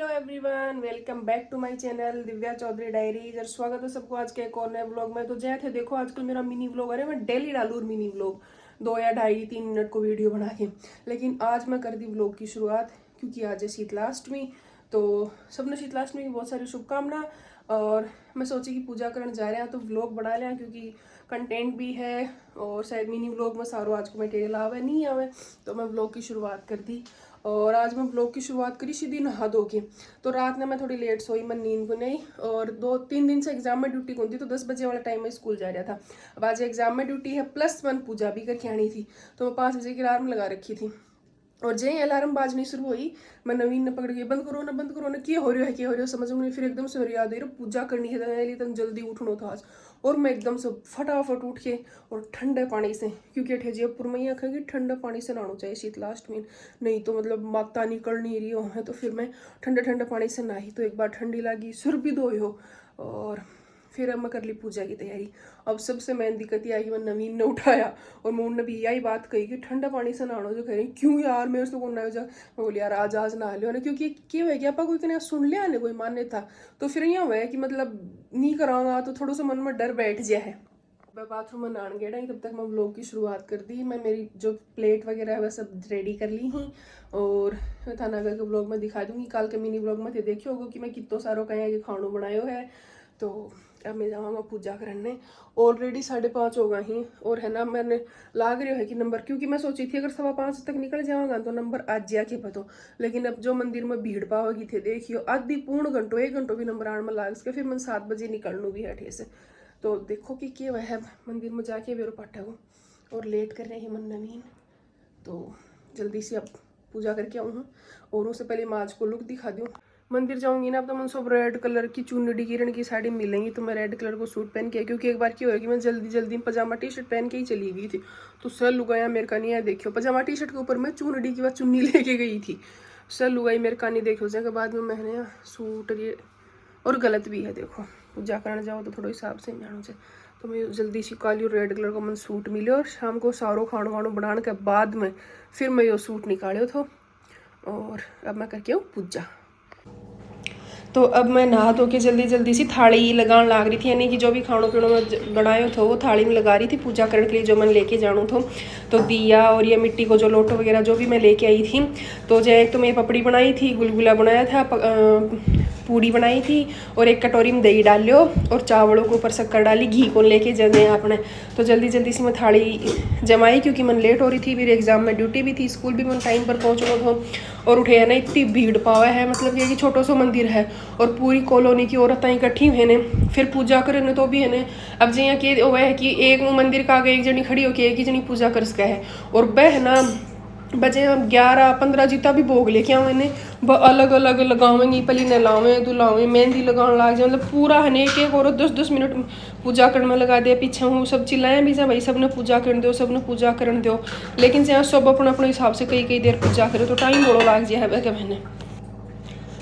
Hello everyone, welcome back to my channel Divya Chaudhary diaries. और स्वागत है सबको आज के एक और नए व्लॉग में। तो जय थे देखो, आजकल मेरा मिनी व्लॉग है, मैं डेली डालू मिनी व्लॉग 2 या 2.5-3 मिनट को वीडियो बना के। लेकिन आज मैं कर दी व्लॉग की शुरुआत क्योंकि आज है शीतलाष्टमी। तो सबने शीतलाष्टमी की बहुत सारी शुभकामना। और मैं सोची कि पूजा करने जा रहे हैं तो व्लॉग बना लें क्योंकि कंटेंट भी है और शायद मिनी व्लॉग में सारो आज को मटेरियल आवे नहीं आवे। तो मैं व्लॉग की शुरुआत कर दी और आज मैं ब्लॉग की शुरुआत करी सीधी नहा धो के। तो रात में मैं थोड़ी लेट सोई, मैं नींद को नहीं। और 2-3 दिन से एग्जाम में ड्यूटी कौन थी तो 10 बजे वाला टाइम में स्कूल जा रहा था। अब आज एग्जाम में ड्यूटी है +1 पूजा भी करके आनी थी। तो मैं 5 बजे की अलार्म लगा रखी थी और जय अलार्म बाजनी शुरू हुई मैं नवीन ने पकड़ के बंद करो ना क्या हो रहा है समझ में। फिर एकदम से याद आई पूजा करनी है तो जल्दी उठनो था आज। और मैं एकदम से फटाफट उठ के और ठंडे पानी से, क्योंकि अठे जयपुर में ये कि ठंडे पानी से नहाना चाहिए शीतलाष्टमी, नहीं तो मतलब माता निकल नहीं रही हो है। तो फिर मैं ठंडे पानी से नहाई तो एक बार ठंडी लगी, सिर भी धोई हो। और फिर अब मैं कर ली पूजा की तैयारी। अब सबसे मेन दिक्कत ये आई कि मैं नवीन ने उठाया और मैं उन्होंने भी यही बात कही कि ठंडा पानी से नहाना जो कह रही क्यों यार मेरे से कौन नहा जा। मैं बोली यार आज नहा लियो ना, क्योंकि क्या हुआ कि आपा कोई कने सुन लिया ने कोई मान्यता। तो फिर यहाँ हुआ है कि मतलब नहीं करांगा तो थोड़ा सा मन में डर बैठ गया है। मैं बाथरूम में नहान गया नहीं तब तक मैं व्लॉग की शुरुआत कर दी। मैं मेरी जो प्लेट वगैरह है वह सब रेडी कर ली हूँ और थानागर के व्लॉग में दिखा दूंगी। कल के मिनी व्लॉग में थे देखियो होगा कि मैं कितो सारो कहीं कि खानो बनायो है। तो अब मैं जाऊँगा पूजा करने। ऑलरेडी 5:30 हो गए ही और है ना मैंने लाग रही है कि नंबर, क्योंकि मैं सोची थी अगर 5:15 तक निकल जाऊँगा तो नंबर आज जा के पतो। लेकिन अब जो मंदिर में भीड़ पाओगी थे देखियो आधी पूर्ण घंटो 1 घंटो भी नंबर आने में लाग सके। फिर मैं 7 बजे निकलनू भी है ठे से। तो देखो कि क्या वह है मंदिर में जाके वेरो पाठा को और लेट कर रहे हैं मन नवीन। तो जल्दी से अब पूजा करके आऊँ हूँ और उससे पहले मैं आज को लुक दिखा दूँ। मंदिर जाऊंगी ना अब तो मुझे सब रेड कलर की चुन्नी किरण की साड़ी मिलेंगी तो मैं रेड कलर को सूट पहन के, क्योंकि एक बार क्या हुआ कि मैं जल्दी में पजामा टी शर्ट पहन के ही चली गई थी। तो सर लुगाया मेरे का नहीं है देखियो, पजामा टी शर्ट के ऊपर मैं चुन्नी की बात चुन्नी लेके गई थी। सर लुगाई मेरे का नहीं देखो उसके बाद में मैंने सूट ये और गलत भी है देखो। पूजा करने जाओ तो थोड़ा हिसाब से जाना चाहिए। तो मैं जल्दी सी काली और रेड कलर का मन सूट मिले और शाम को सारो खानो वानो बनाने के बाद में फिर मैं ये सूट निकाले था। और अब मैं करके आऊँ पूजा। तो अब मैं नहा धो के जल्दी सी थाली लगाने लाग रही थी, यानी कि जो भी खानो पीनो में बनाए थे वो थाली में लगा रही थी पूजा करने के लिए जो मैंने लेके जाना था। तो दिया और ये मिट्टी को जो लोटो वगैरह जो भी मैं लेके आई थी। तो जो एक तो मैं पपड़ी बनाई थी, गुलगुला बनाया था, पूड़ी बनाई थी और एक कटोरी में दही डाल लियो और चावलों के ऊपर शक्कर डाली, घी को लेके जाने आपने। तो जल्दी सी मैं थाली जमाई क्योंकि मैं लेट हो रही थी, मेरे एग्जाम में ड्यूटी भी थी, स्कूल भी मैं टाइम पर पहुँचना था। और उठे है ना इतनी भीड़ पावा है, मतलब ये कि छोटो सो मंदिर है और पूरी कॉलोनी की औरतें इकट्ठी हुए ने फिर पूजा करे तो भी है ने। अब जैसे कि वह है कि एक मंदिर का आगे एक जनी खड़ी होकर एक ही जनी पूजा कर सका है और वह है ना बजे हम 11-15 जीता भी भोग लेके आवे ने अलग अलग लगावेंगी, पली ने लावें दुलावें मेहंदी लगाने लाग जाए, मतलब पूरा है ने एक और 10-10 मिनट पूजा करने में लगा दिया। पीछे हूँ सब चिल्लाएं भी भाई सबने पूजा करने दो सबने पूजा करने दो, लेकिन जहाँ सब अपने हिसाब से कई देर पूजा करे तो टाइम बड़ो लाग जाए है क्या मैंने।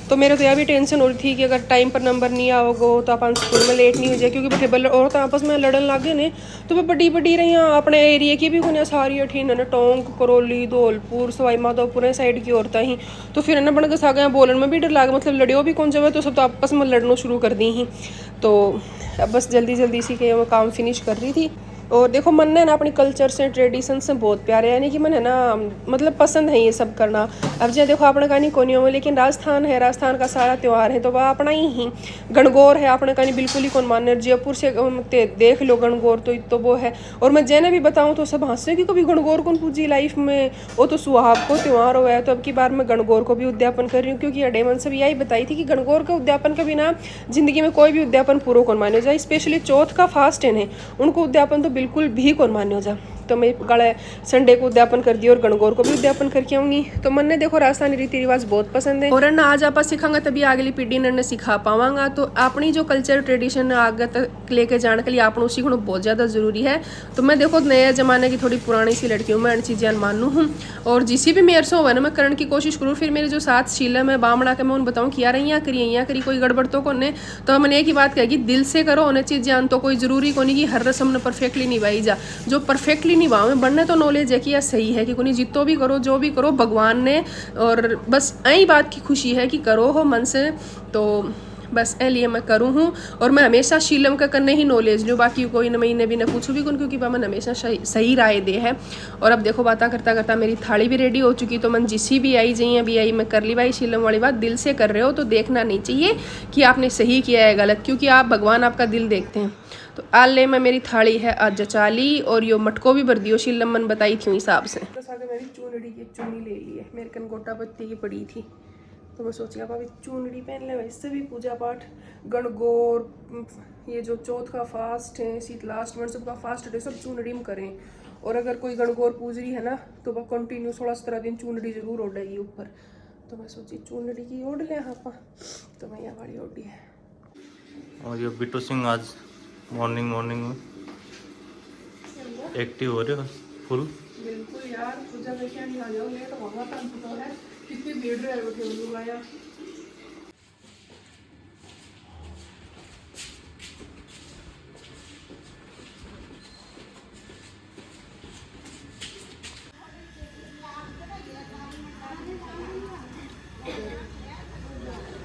तो मेरे तो यह भी टेंशन हो रही थी कि अगर टाइम पर नंबर नहीं आओगे तो अपन स्कूल में लेट नहीं हो जाए, क्योंकि बटे और तो आपस में लड़न लग गए ने। तो वह बड़ी रही अपने एरिया की भी होने सारी अठीन ने टोंक करौली धौलपुर सवाई माधोपुर साइड की औरतें ही। तो फिर ना बन गसा गया बोलन में भी डर लगा, मतलब लड़ियो भी कौन जाए तो सब तो आपस में लड़ना शुरू कर दी ही। तो अब बस जल्दी सी के काम फिनिश कर रही थी। और देखो मन है ना अपनी कल्चर से ट्रेडिशन से बहुत प्यारे, यानी कि मन है ना मतलब पसंद है ये सब करना। अब जो देखो अपने कहानी कोनी हो, लेकिन राजस्थान है, राजस्थान का सारा त्यौहार है तो वह अपना ही गणगौर है अपने कहानी बिल्कुल ही कौन मान्य। जयपुर से देख लो गणगौर तो वो है। और मैं जैने भी बताऊँ तो सब हंसे कि कभी गणगौर कौन पूजी लाइफ में, वो तो सुहाग को त्यौहार हुआ है। तो अब की बार मैं गणगौर को भी उद्यापन कर रही हूँ, क्योंकि अडेमन से भी यही बताई थी कि गणगौर के उद्यापन के बिना जिंदगी में कोई भी उद्यापन पूरा कौन मान्य जाए। स्पेशली चौथ का फास्ट है उनको उद्यापन तो बिल्कुल भी कौन मान्य हो जा। तो मैं गले संडे को उद्यापन कर दिया और गणगौर को भी उद्यापन करके आऊंगी। तो मन ने देखो राजस्थानी रीति रिवाज बहुत पसंद है और ना आज आप सीखांगा तभी अगली पीढ़ी ने सिखा पावांगा। तो अपनी जो कल्चर ट्रेडिशन आगे तक लेके जाने के लिए आप सीखना बहुत ज़्यादा ज़रूरी है। तो मैं देखो नए ज़माने की थोड़ी पुरानी सी लड़की हूँ, मैं इन चीज़ें मानू हूँ और जिसी भी मेरे से हो ना मैं करने की कोशिश करूँ। फिर मेरे जो साथ शीला में बामड़ा के मैं उन बताऊँ कि यार यहाँ करी कोई गड़बड़ तो कौन है। तो मैंने एक ही बात कही कि दिल से करो उन्हें चीज़ जान, तो कोई ज़रूरी को नहीं कि हर रस्म ने परफेक्टली निभाई जा। जो परफेक्टली निभाओ में बनने तो नॉलेज है कि यह सही है कि कोई जितो भी करो जो भी करो भगवान ने, और बस यही बात की खुशी है कि करो हो मन से, तो बस ए लिए मैं करूँ हूँ। और मैं हमेशा शीलम का करने ही नॉलेज लूँ, बाकी कोई न महीने भी ना पूछूँ भी कौन, क्योंकि मन हमेशा सही राय दे है। और अब देखो बातें करता करता मेरी थाली भी रेडी हो चुकी, तो मन जिसी भी आई जाइए अभी आई मैं कर ली भाई शीलम वाली बात दिल से कर रहे हो तो देखना नहीं चाहिए कि आपने सही किया है गलत, क्योंकि आप भगवान आपका दिल देखते हैं। तो आल ले मैं मेरी थाली है आज जचाली, और यो मटको भी भर दियो शीलम मन बताई थी हिसाब से। तो मेरी चूनड़ी की चुन्नी ले ली है, मेरे कन गोटा पत्ती की पड़ी थी, तो मैं सोची अब अभी चूनड़ी पहन ले, इससे भी पूजा पाठ गणगौर ये जो चौथ का फास्ट है शीतलाष्टमी सबका फास्ट है सब चूनड़ी में करें। और अगर कोई गणगौर पूज रही है ना तो वह कंटिन्यू 16-17 दिन चूनड़ी जरूर ओढ़ेगी ऊपर, तो मैं सोची चूनड़ी की ओढ़ ले यहाँ पर, तो मैं यहाँ वाली ओढ़ी है। और ये बिट्टू सिंह आज मॉर्निंग में एक्टिव हो रहे हो फुल। बिल्कुल यार, पूजा देखे नहीं आ जाओ लेट होगा तो है कितनी भीड़ रहे बैठे लोग आया।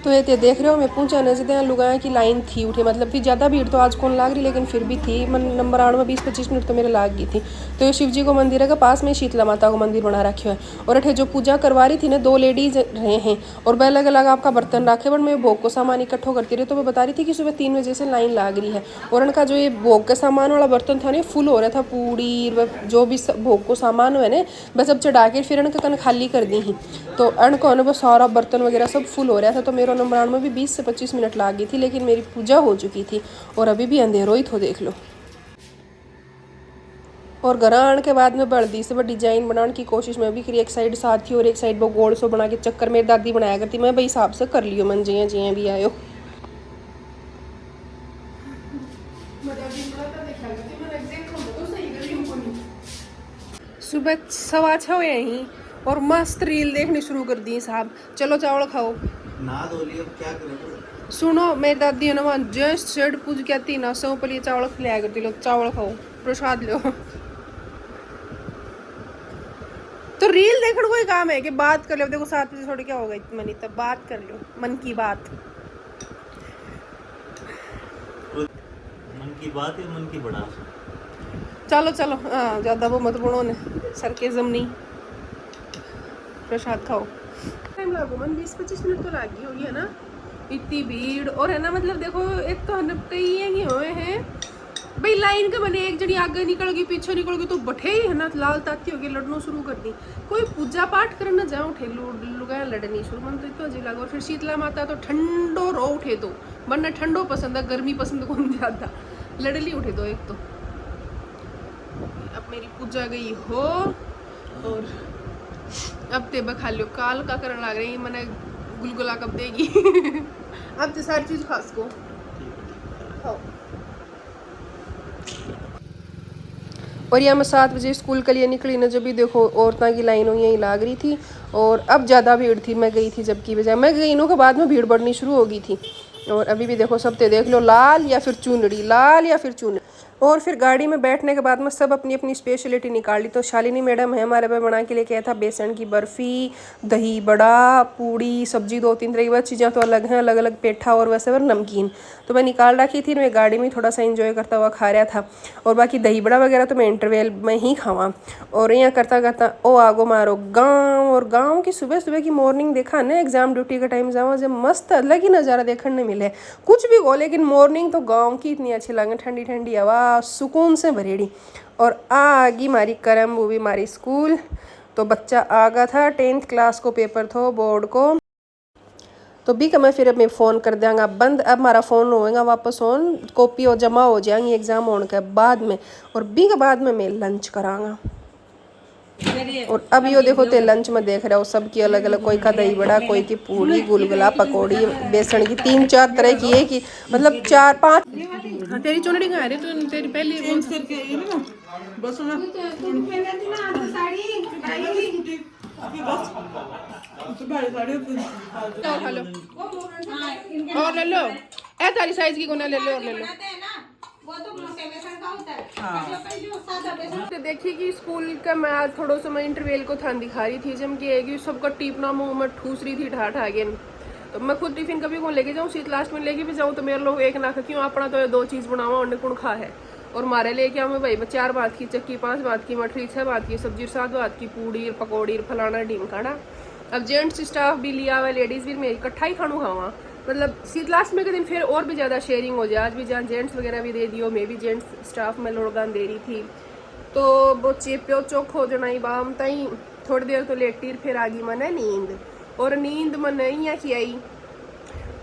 तो ये देख रहे हो मैं पूछा नजर लुगाया की लाइन थी उठी, मतलब थी ज़्यादा भीड़ तो आज कौन लाग रही, लेकिन फिर भी थी नंबर 8 में 20-25 मिनट तो मेरे लाग गई थी। तो ये शिव जी को मंदिर है का पास में शीतला माता को मंदिर बना रखे है, और अठे जो पूजा करवा रही थी ना 2 लेडीज रहे हैं, और वह अलग अलग आपका बर्तन रखे, बट मैं भोग को सामान इकट्ठो करती रही, तो मैं बता रही थी कि सुबह 3 बजे से लाइन लाग रही है। और उनका जो ये भोग का सामान वाला बर्तन था ना फुल हो रहा था, पूड़ी जो भी भोग को सामान हुआ ना बस अब चढ़ा के फिर उनका कन खाली कर दी ही, तो अण को बस सारा बर्तन वगैरह सब फुल हो रहा था। तो मेरा नंबर 8 में भी 20 से 25 मिनट लाग गई थी, लेकिन मेरी पूजा हो चुकी थी और अभी भी अंधेरो ही तो देख लो। और घर आने के बाद में बल्दी से वो डिजाइन बनाने की कोशिश में भी करी, एक साइड साथ थी और एक साइड वो गोल सो बना के चक्कर मेरी दादी बनाया करती, मैं भाई हिसाब से कर लियो मन जिया जिया भी आयो। सुबह 6:15 यहीं और मस्त रील देखनी शुरू कर दी साहब। चलो चावल खाओ ना दो लियो क्या करें। सुनो मेरी दादी है ना जस्ट शेड पूज के आती ना सौ पर चावल खिलाया करती, लो चावल खाओ प्रसाद लो। तो रील देखने कोई काम है कि बात कर लो, देखो 7 बजे थोड़ी क्या होगा मनी, तब बात कर लो मन की बात। मन की बात है मन की बड़ा। चलो चलो हाँ ज़्यादा वो मत बोलो ने सरकेज़म नहीं, प्रसाद खाओ। टाइम लागो मन 20-25 मिनट तो लागी होगी है ना, इतनी भीड़। और है ना मतलब देखो एक तो कई ये हुए हैं भाई लाइन के बने, एक जनी आगे निकल गई पीछे निकल गई तो बठे ही है ना लाल ताती हो गई लड़ना शुरू कर दी। कोई पूजा पाठ करना जाओ उठे लुगाया लड़नी शुरू मन तो इतना अजीब लगा। और फिर शीतला माता तो ठंडो रो उठे, तो वरना ठंडो पसंद है गर्मी पसंद कौन ज्यादा, लड़ली उठे दो एक तो। अब मेरी पूजा गई हो और अब ते खा लियो काल का करने लग रही मैंने गुलगुला कब देगी। अब तो सारी चीज खास को खाओ। और यहाँ मैं 7 बजे स्कूल के लिए निकली ना, जब भी देखो औरतों की लाइन यहीं लाग रही थी और अब ज़्यादा भीड़ थी। मैं गई थी जबकि बजाय मैं गई के बाद में भीड़ बढ़नी शुरू हो गई थी। और अभी भी देखो सब ते देख लो लाल या फिर चुनरी, लाल या फिर चुनरी। और फिर गाड़ी में बैठने के बाद में सब अपनी अपनी स्पेशलिटी निकाल ली। तो शालिनी मैडम है हमारे पे बना के लेके आया था बेसन की बर्फ़ी, दही बड़ा, पूड़ी, सब्जी 2-3 तरह की बस चीज़ें तो अलग हैं, अलग अलग पेठा और वैसे और नमकीन तो मैं निकाल रखी थी। मैं गाड़ी में थोड़ा सा इंजॉय करता हुआ खा रहा था। और बाकी दही बड़ा वगैरह तो मैं इंटरवेल में ही खावा। और यहाँ करता करता ओ आगो मारो गाँव। और गाँव की सुबह सुबह की मॉर्निंग देखा ना, एग्जाम ड्यूटी का टाइम जाओ जब मस्त अलग ही नज़ारा देखने नहीं मिले कुछ भी हो, लेकिन मॉर्निंग तो गाँव की इतनी अच्छी लगे, ठंडी ठंडी हवा सुकून से भरेड़ी। और आगी मारी करम वो भी मारी स्कूल। तो बच्चा आ गया था 10th क्लास को पेपर था बोर्ड को, तो भी मैं फिर मैं फ़ोन कर देंगा बंद। अब हमारा फ़ोन होएगा वापस ऑन, कॉपी और जमा हो जाएंगी एग्ज़ाम होने के बाद में, और बी के बाद में मैं लंच करांगा। और अब यो देखो ते लंच में देख रहे हो सबकी अलग अलग, कोई का दही बड़ा, कोई की पूड़ी, गुलगुला, पकौड़ी, बेसन की 3-4 तरह की है कि मतलब 4-5। हाँ तेरी चुनरी कहाँ है तू, तेरी पहली बस हेलो और ले लो ए तारी साइज की कोना ले लो और ले लो। तो देखिए कि स्कूल का मैं आज थोड़ा सा मैं इंटरवेल को थान दिखा रही थी जब कि सबका टीपना मुंह में ठूस रही थी ठा ठा के। तो मैं खुद टिफिन कभी को लेके जाऊँ सीट लास्ट में लेके भी जाऊँ तो मेरे लोग एक ना क्यों अपना तो ये 2 चीज़ बनावा उन्हें कौन खा है और मारे लेके आऊँ भाई 4 बात की चक्की 5 बात की मठरी 6 बात की सब्जी 7 बात की पूड़ी पकौड़ी फलाना ढीमकाना। अब जेंट्स स्टाफ भी लिया हुआ लेडीज़ भी मैं इकट्ठा ही खानू खावा मतलब सीट लास्ट में के दिन फिर और भी ज़्यादा शेयरिंग हो जाए। आज भी जहाँ जेंट्स वगैरह भी दे दियो मैं भी जेंट्स स्टाफ में लोड़गान दे रही थी तो वो चेप्यो चौक हो जाना बाम तई थोड़ी देर तो लेटी फिर आ गई मने नींद और नींद मन यहाँ की आई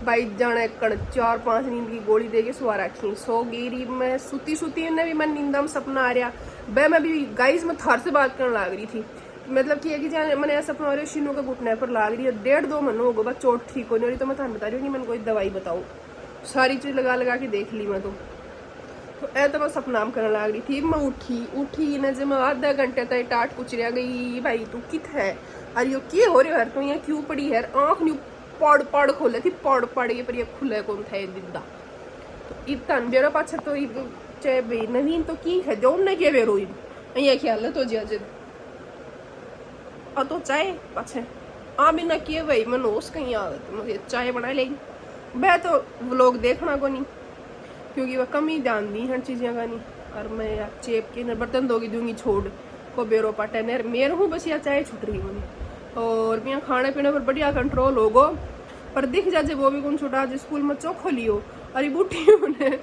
भाई जाने कण 4-5 नींद की गोली दे के सुवा रखी सो गिरी मैं सूती सूती ने भी मन नींदा में सपना आ रहा बे मैं भी गाइस में थर से बात करने लग रही थी मतलब कि है कि जाने मैंने ऐसा सपना आ रहा शीनू का घुटने पर लाग रही है 1.5-2 महीने हो गए बस चोट ठीक होने वाली तो मैं थान बता रही हूँ कि मैंने कोई दवाई बताऊँ सारी चीज़ लगा लगा के देख ली मैं तो ऐ तो मैं सपना करने लग रही थी। मैं उठी न जब मैं आधा घंटे तक टाट कुछ रह गई भाई तू कित है अरे यो क्या हो रहा है तू यहाँ क्यों पड़ी है आँख न्यू पड़ खोले थी पड़ ये पर ये खुले कौन था दिद्दा तो इतना बेरो पाछा तो चाहे भाई नवीन तो की है जो उनने के बेरो ये ख्याल है तो जी तो चाय पाछे भी ना किए भाई मैं नोस कहीं आ मुझे चाय बना लेगी वह तो व्लॉग देखना को नहीं क्योंकि वह कम ही ध्यान दी हर चीज़ें का नहीं और मैं यार चेप के बर्तन धोगी दूंगी छोड़ को बेरो पाटे नेर मेर हूँ बस या चाय छूट रही होनी और यहाँ खाने पीने पर बढ़िया कंट्रोल होगो पर दिख जाए वो भी कौन छुटा आज स्कूल में चौक लियो अरे बूढ़ी होने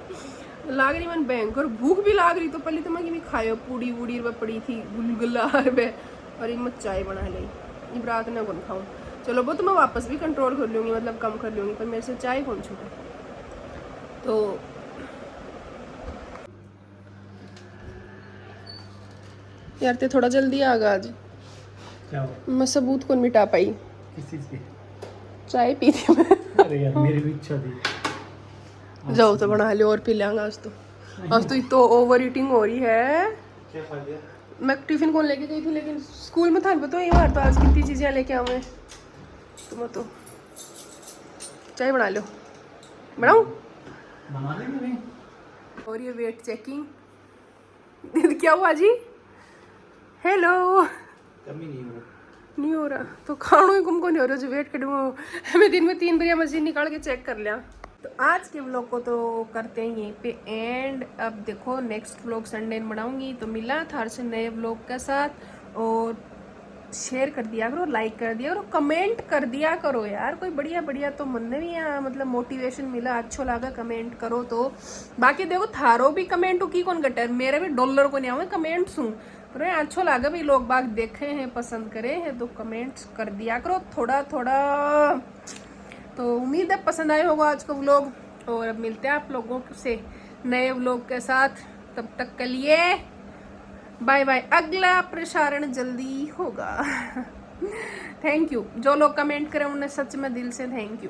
लाग रही मन भयंकर भूख भी लाग रही तो पहले तो मैं कि खायो पूड़ी वूड़ी पड़ी थी गुलगुला और मैं चाय बना ली इबरात ने कौन खाऊँ चलो वो तो मैं वापस भी कंट्रोल कर लूँगी मतलब कम कर लूँगी पर मेरे से चाय कौन छूटे तो यार ते थोड़ा जल्दी आ गया आज क्या मैं सबूत को मिटा पाई किस चीज की चाय पी थी मैं अरे यार मेरी भी इच्छा थी जाओ तो बना ले और पी लेंगे आज तो इतो ओवर ईटिंग हो रही है क्या खा लिया मैं टिफिन कौन लेके गई थी लेकिन स्कूल में था बताओ ये बार तो आज कितनी चीज़ें लेके आऊँ तुम तो चाय बना लो बनाऊँ बना लेंगे नहीं और ये वेट चेकिंग क्या हुआ जी हेलो कमी नहीं हो रहा तो खानो ही कुमको नहीं हो रहा जो वेट कर मैं दिन में 3 बार मशीन निकाल के चेक कर लिया। तो आज के व्लॉग को तो करते हैं यहीं पे एंड अब देखो नेक्स्ट व्लॉग संडे बनाऊंगी तो मिला था से नए व्लॉग के साथ और शेयर कर दिया करो लाइक कर दिया करो कमेंट कर दिया करो यार कोई बढ़िया तो मन भी यहाँ मतलब मोटिवेशन मिला अच्छा लगा कमेंट करो तो बाकी देखो थारो भी कमेंट की कौन घटे मेरे भी डॉलर को नहीं आवे कमेंट्स हूँ पर अच्छा लगा भाई लोग बाग देखे हैं पसंद करे हैं तो कमेंट्स कर दिया करो थोड़ा तो उम्मीद है पसंद आए होगा आज का व्लॉग और अब मिलते हैं आप लोगों से नए व्लॉग के साथ तब तक के लिए बाय बाय अगला प्रसारण जल्दी होगा थैंक यू जो लोग कमेंट करें उन्हें सच में दिल से थैंक यू